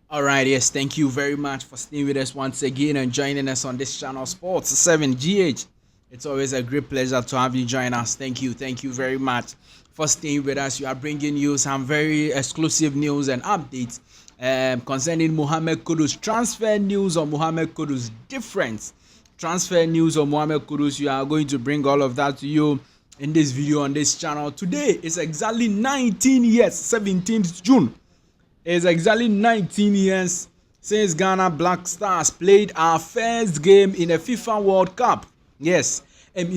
All right, yes, thank you very much for staying with us once again and joining us on this channel, Sports 7GH. It's always a great pleasure to have you join us. Thank you very much for staying with us. We are bringing you some very exclusive news and updates concerning Mohammed Kudus. Transfer news on Mohammed Kudus, different transfer news on Mohammed Kudus. We are going to bring all of that to you in this video on this channel. Today is exactly 19 years, 17th June. It's exactly 19 years since Ghana Black Stars played our first game in a FIFA World Cup. Yes, and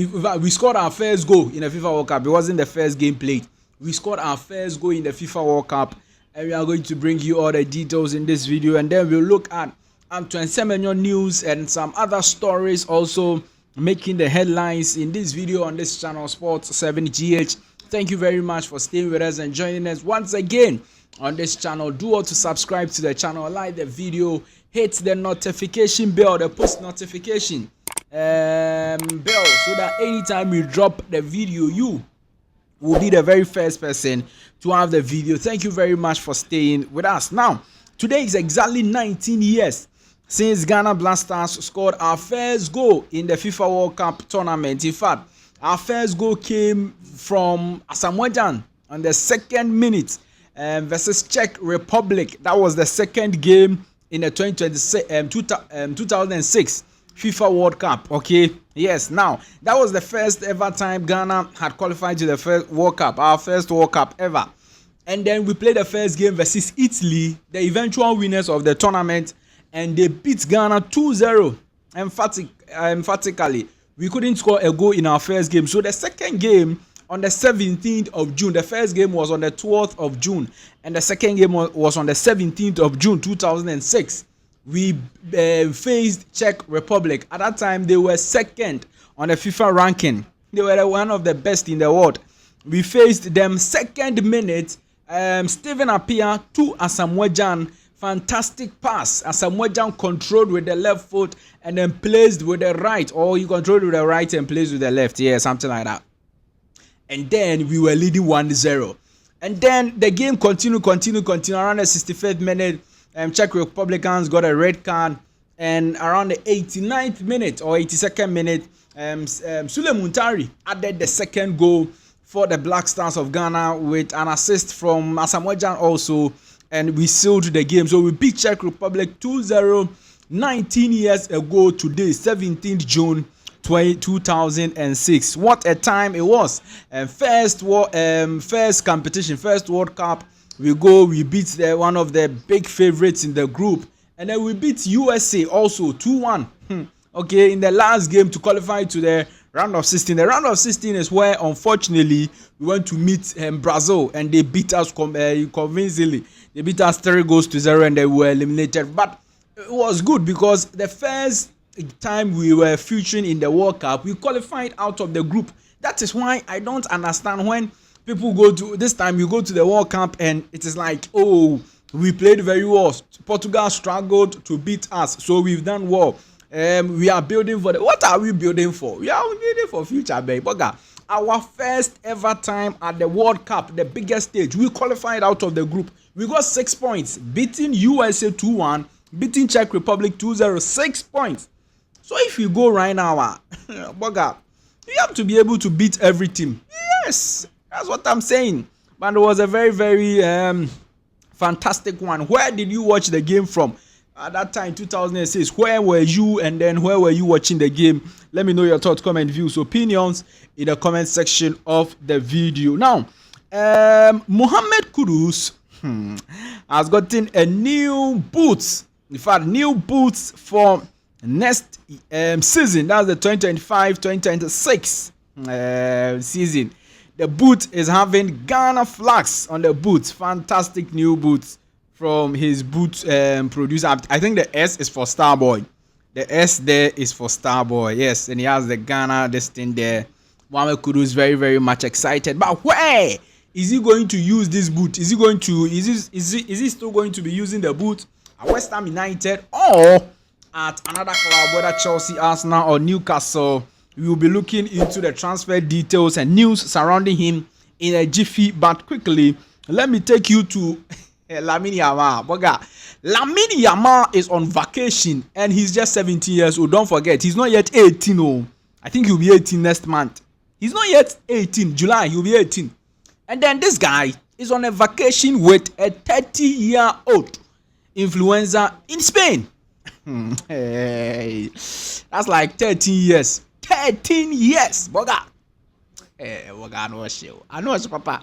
we scored our first goal in a FIFA World Cup. It wasn't the first game played. We scored our first goal in the FIFA World Cup, and we are going to bring you all the details in this video, and then we'll look at Semenyo news and some other stories also making the headlines in this video on this channel, Sports 7GH. Thank you very much for staying with us and joining us once again on this channel. Do all to subscribe to the channel, like the video, hit the notification bell, the post notification bell, so that anytime we drop the video, you will be the very first person to have the video. Thank you very much for staying with us. Now, today is exactly 19 years since Ghana Black Stars scored our first goal in the FIFA World Cup tournament. In fact, our first goal came from Asamoah Gyan on the 2nd minute versus Czech Republic. That was the second game in the 2006 FIFA World Cup. Okay, yes. Now that was the first ever time Ghana had qualified to the first World Cup, our first World Cup ever. And then we played the first game versus Italy, the eventual winners of the tournament, and they beat Ghana 2-0. Emphatically, we couldn't score a goal in our first game. So the second game on the 17th of June. The first game was on the 12th of June, and the second game was on the 17th of June 2006. We faced Czech Republic. At that time, they were second on the FIFA ranking. They were one of the best in the world. We faced them 2nd minute. Steven Appiah to Asamoah Gyan. Fantastic pass. Asamoah Gyan controlled with the left foot and then placed with the right. Or he controlled with the right and placed with the left. Yeah, something like that. And then we were leading 1-0. And then the game continued. Around the 65th minute, Czech Republicans got a red card. And around the 89th minute or 82nd minute, Sule Muntari added the second goal for the Black Stars of Ghana with an assist from Asamoah Gyan also. And we sealed the game. So we beat Czech Republic 2-0 19 years ago today, 17th June 2006. What a time it was. First competition, first World Cup. We beat one of the big favorites in the group, and then we beat USA also 2-1. Okay, in the last game to qualify to the round of 16. The round of 16 is where, unfortunately, we went to meet Brazil, and they beat us convincingly. They beat us 3-0, and they were eliminated. But it was good because the first time we were featuring in the World Cup, we qualified out of the group. That is why I don't understand when people go to this time, you go to the World Cup and it is like, oh, we played very well. Portugal struggled to beat us, so we've done well. We are building for what are we building for? We are building for future, baby. Our first ever time at the World Cup, the biggest stage, we qualified out of the group. We got 6 points, beating USA 2-1, beating Czech Republic 2-0, 6 points. So if you go right now, you have to be able to beat every team. Yes, that's what I'm saying. But it was a very, very fantastic one. Where did you watch the game from? At that time, 2006, where were you, and then where were you watching the game? Let me know your thoughts, comment, views, opinions in the comment section of the video. Now, Mohammed Kudus has gotten a new boots. In fact, new boots for next season. That's the 2025-2026 season. The boot is having Ghana flags on the boots. Fantastic new boots from his boot producer. I think the S is for Starboy. The S there is for Starboy. Yes, and he has the Ghana this thing there. Mohammed Kudus is very, very much excited. But where is he going to use this boot? Is he still going to be using the boot at West Ham United or at another club, whether Chelsea, Arsenal, or Newcastle? We will be looking into the transfer details and news surrounding him in a jiffy. But quickly, let me take you to Lamine Yamal, boga. Lamine Yamal is on vacation and he's just 17 years old. Don't forget, he's not yet 18. Oh, I think he'll be 18 next month. He's not yet 18. July, he'll be 18. And then this guy is on a vacation with a 30-year-old influencer in Spain. Hey, that's like 13 years. 13 years, boga. Hey, boga, no show. I know, papa.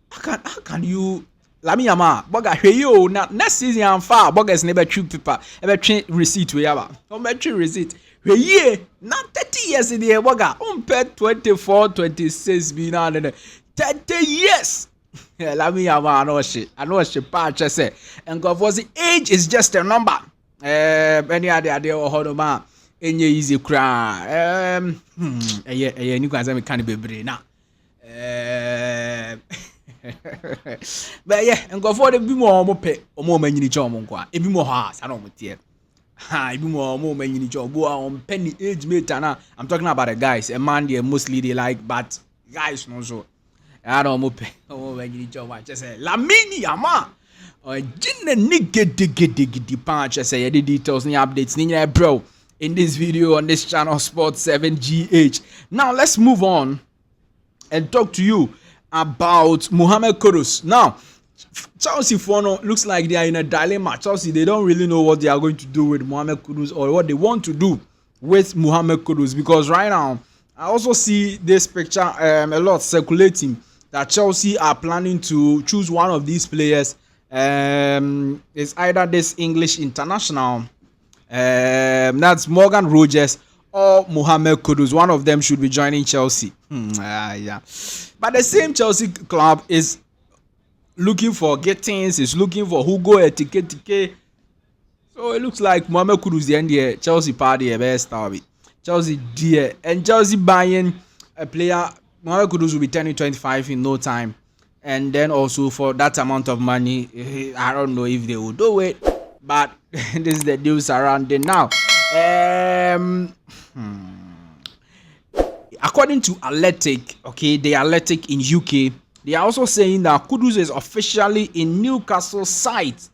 How can you? Lamine Yamal, boga, hey yo, next season I'm far. Boga is never true paper, ever train receipt we have. Never train receipt. Hey yeah, not 30 years in the year, boga. 24, 26, be now 30 years. Lamine Yamal, I know she patch say, and God was the age is just a number. Any idea or hold on, any easy cry. Yeah, you guys can't be brain now. But yeah, and go for the be more pay or more many job on qua. It be more house, I don't want it. Ha, it be more many job on penny age mate. I'm talking about the guys, a man they mostly they like, but guys no so. I don't want pay more many job. I just say Lamine Yamal. Or didn't nigga punch. I say the details, the updates, bro. In this video on this channel, Sport 7 GH. Now let's move on and talk to you about Mohammed Kudus. Now, Chelsea looks like they are in a dilemma. Chelsea, they don't really know what they are going to do with Mohammed Kudus or what they want to do with Mohammed Kudus, because right now I also see this picture a lot circulating that Chelsea are planning to choose one of these players. It's either this English international, that's Morgan Rogers, or Mohammed Kudus. One of them should be joining Chelsea. Yeah. But the same Chelsea club is looking for Gittins, is looking for Hugo Etike. So it looks like Mohammed Kudus the end here. Chelsea party a best story. Chelsea dear and Chelsea buying a player. Mohammed Kudus will be turning 25 in no time. And then also for that amount of money, I don't know if they will do it. But this is the deal surrounding now. According to Athletic, okay, the Athletic in UK, they are also saying that Kudus is officially in Newcastle's site.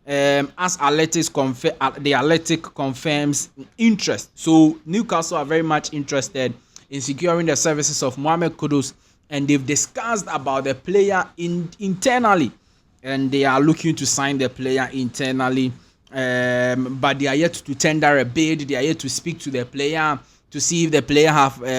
As the Athletic confirms interest. So Newcastle are very much interested in securing the services of Mohammed Kudus, and they've discussed about the player internally, and they are looking to sign the player internally. But they are yet to tender a bid. They are yet to speak to the player to see if the player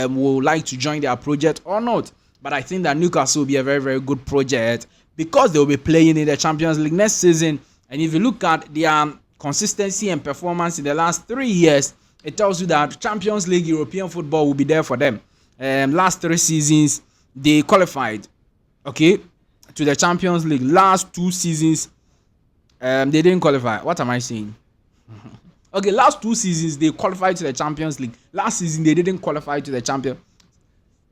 would like to join their project or not. But I think that Newcastle will be a very, very good project because they will be playing in the Champions League next season. And if you look at their consistency and performance in the last 3 years, it tells you that Champions League European football will be there for them. Last 3 seasons, they qualified, okay, to the Champions League. Last 2 seasons, they didn't qualify. What am I saying? Okay, last 2 seasons, they qualified to the Champions League. Last season, they didn't qualify to the Champions,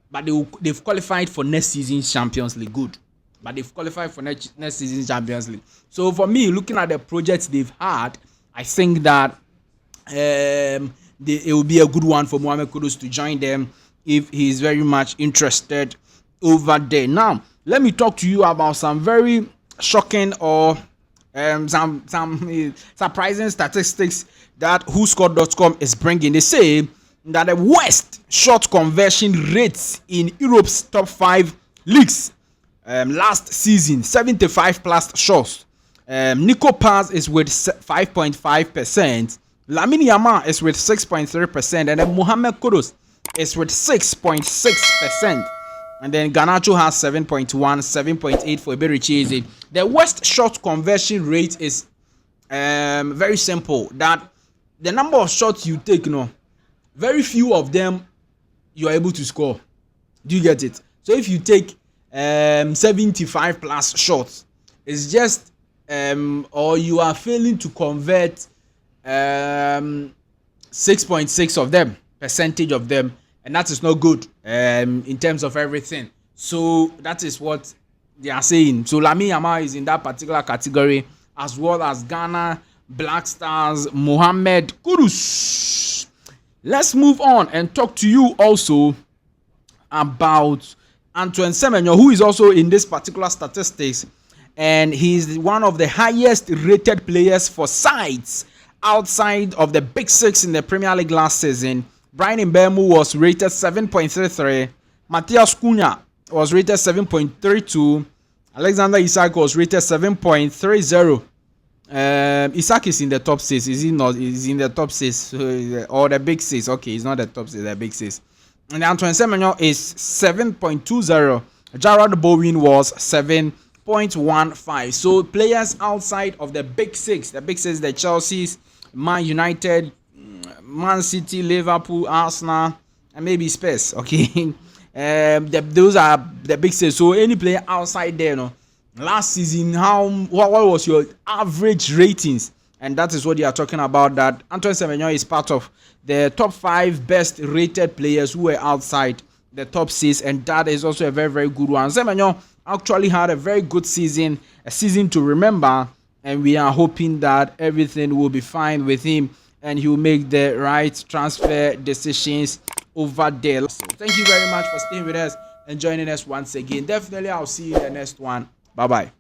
but they've qualified for next season's Champions League. Good. But they've qualified for next season's Champions League. So for me, looking at the projects they've had, I think that it will be a good one for Mohammed Kudus to join them if he is very much interested over there. Now, let me talk to you about some very shocking or some surprising statistics that WhoScored.com is bringing. They say that the worst shot conversion rates in Europe's top 5 leagues last season, 75 plus shots. Nico Paz is with 5.5%. Lamine Yamal is with 6.3%, and then Mohammed Kudus is with 6.6%. And then Garnacho has 7.1, 7.8 for Iberichese. The worst shot conversion rate is very simple. That the number of shots you take, very few of them you are able to score. Do you get it? So if you take 75 plus shots, it's just or you are failing to convert 6.6 of them, percentage of them, and that is not good in terms of everything. So that is what they are saying. So Lamine Yamal is in that particular category, as well as Ghana Black Stars Mohammed Kudus. Let's move on and talk to you also about Antoine Semenyo, who is also in this particular statistics. and he's one of the highest rated players for sides outside of the big six in the Premier League last season. Brian Mbeumo was rated 7.33. Matthias Cunha was rated 7.32. Alexander Isak was rated 7.30. Isak is in the top 6. Is he not? He's in the top 6 or the big 6. Okay, he's not the top 6, the big 6. And Antoine Semenyo is 7.20. Jarrod Bowen was 7.15. So players outside of the big 6, the Chelsea's, Man United, Man City, Liverpool, Arsenal, and maybe Spurs. Okay, those are the big 6. So any player outside there, last season, what was your average ratings? And that is what you are talking about. That Antoine Semenyo is part of the top 5 best rated players who were outside the top 6, and that is also a very, very good one. Semenyo actually had a very good season, a season to remember, and we are hoping that everything will be fine with him and he will make the right transfer decisions over there. So thank you very much for staying with us and joining us once again. Definitely, I'll see you in the next one. Bye bye.